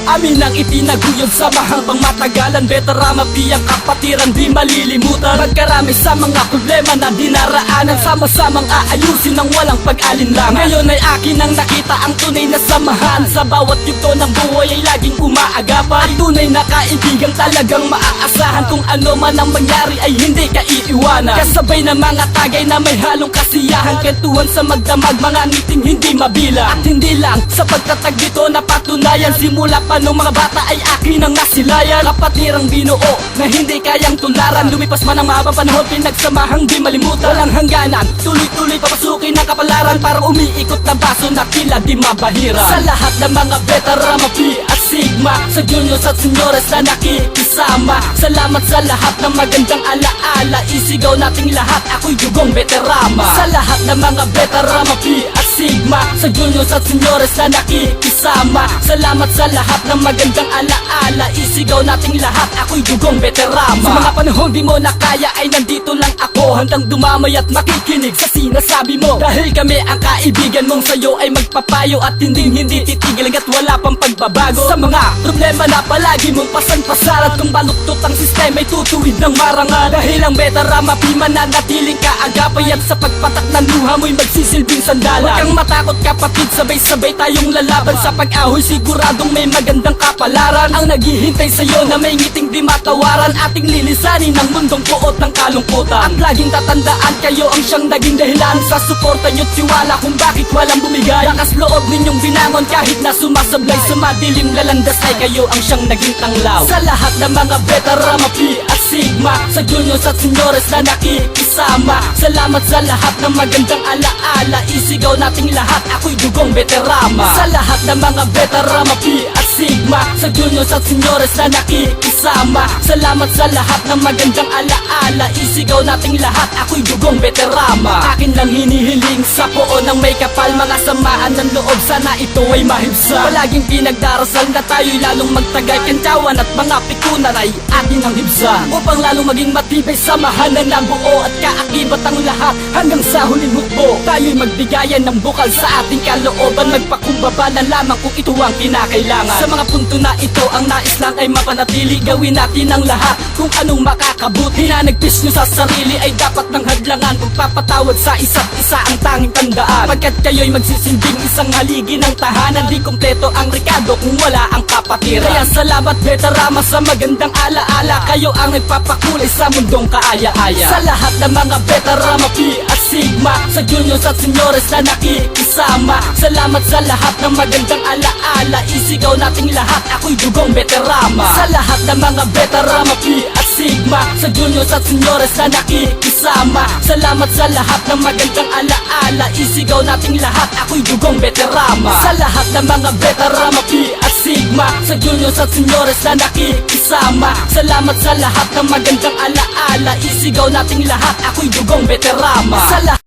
Amin ang itinaguyod sa mahang matagalan. Veterama piyang kapatiran di malilimutan. Pagkarami sa mga problema na dinaraanan, sama-samang aayusin ng walang pag-alinlangan. Ngayon ay akin ang nakita ang tunay na samahan. Sa bawat yugto ng buhay ay laging umaagapan. At tunay na kaibigan talagang maaasahan. Kung ano man ang mangyari ay hindi ka iiwanan. Kasabay ng mga tagay na may halong kasiyahan. Kwentuhan sa magdamag, mga ngiting hindi mabilang. At hindi lang sa pagtatag dito na patunayan. Simula pa nung mga bata ay akin ang nasilayan. Kapatirang binuo na hindi kayang tularan. Lumipas man ang mahabang panahon, pinagsamahang di malimutan. Walang hangganan, tuloy-tuloy papasukin ang kapalaran. Para umiikot na baso na tila di mabahiran. Sa lahat ng mga veterama, Pi at Sigma, sa juniors at seniors na nakikisama, salamat sa lahat ng magandang alaala. Isigaw nating lahat, ako'y dugong veterama. Sa lahat ng mga veterama, Pi at Sigma, sa juniors at seniors na nakikisama, salamat sa lahat ng magandang alaala. Isigaw nating lahat, ako'y dugong veterama. Sa mga panahon di mo na kaya ay nandito lang ako, handang dumamay at makikinig sa sinasabi mo. Dahil kami ang kaibigan mong sa'yo ay magpapayo at hindi titigil hanggat wala pang pagbabago. Sa mga problema na palagi mong pasan-pasaran, kung baluktot ang sistema ay tutuwid ng marangal. Dahil ang veterama, Pi, mananatiling kaagapay at sa pagpatak ng luha mo'y magsisilbing sandalan. Huwag kang matakot kapatid, sabay-sabay tayong lalaban. Sa pag-ahoy siguradong may magandang kapalaran ang naghihintay sa'yo na may ngiting di matawaran. Ating lilisanin ang mundong puot ng kalungkutan. At laging tatandaan, kayo ang siyang naging dahilan sa suporta nyo't tiwala kung bakit walang bumigay. Lakas loob ninyong binangon kahit na sumasablay sa madilim lalandas ay kayo ang siyang naging tanglaw. Sa lahat ng mga veterama, Pi at Sigma, sa juniors at seniors na nakikisama, salamat sa lahat ng magandang alaala. Isigaw nating lahat, ako'y dugong veterama. Sa lahat ng mga veterama, Pi at Sigma, sa juniors at seniors na nakikisama, salamat sa lahat ng magandang alaala. Isigaw nating lahat, ako'y dugong veterama. Akin lang hinihiling sa poon ng may kapal, mga samaan ng loob sana ito ay mahibsa. Palaging pinagdarasal na tayo'y lalong magtagay. Kantyawan at mga pikunan ay atin ang hibsa, upang lalong maging matibay samahanan ng buo at kaakibat ang lahat hanggang sa huling hukbo. Tayo'y magbigayan ng bukal sa ating kalooban, magpakumbaba na lamang kung ito ang kinakailangan. Sa mga punto na ito ang nais lang ay mapanatili. Gawin natin ang lahat kung anong makakabuti. Hinanagpis nyo sa sarili ay dapat ng hadlangan. Pagpapatawad sa isa't isa ang tanging tandaan, pagkat kayo'y magsisilbing isang haligi ng tahanan. Di kompleto ang rekado kung wala ang kapatiran. Kaya salamat veterama sa magandang alaala. Kayo ang nagpapakulay sa mundong kaaya-aya. Sa lahat ng mga veterama, Pi at Sigma, sa juniors at seniors na nakikisama, salamat sa lahat ng magandang alaala. Isigaw nating lahat, ako'y dugong veterama. Sa lahat ng mga veterama, Pi at Sigma, sa juniors at seniors na nakikisama, salamat sa lahat ng magandang alaala. Isigaw nating lahat, ako'y dugong veterama. Sa lahat ng mga veterama, Pi at Sigma, sa juniors at seniors na nakikisama, salamat sa lahat ng magandang alaala. Isigaw nating lahat, ako'y dugong veterama. Sa lahat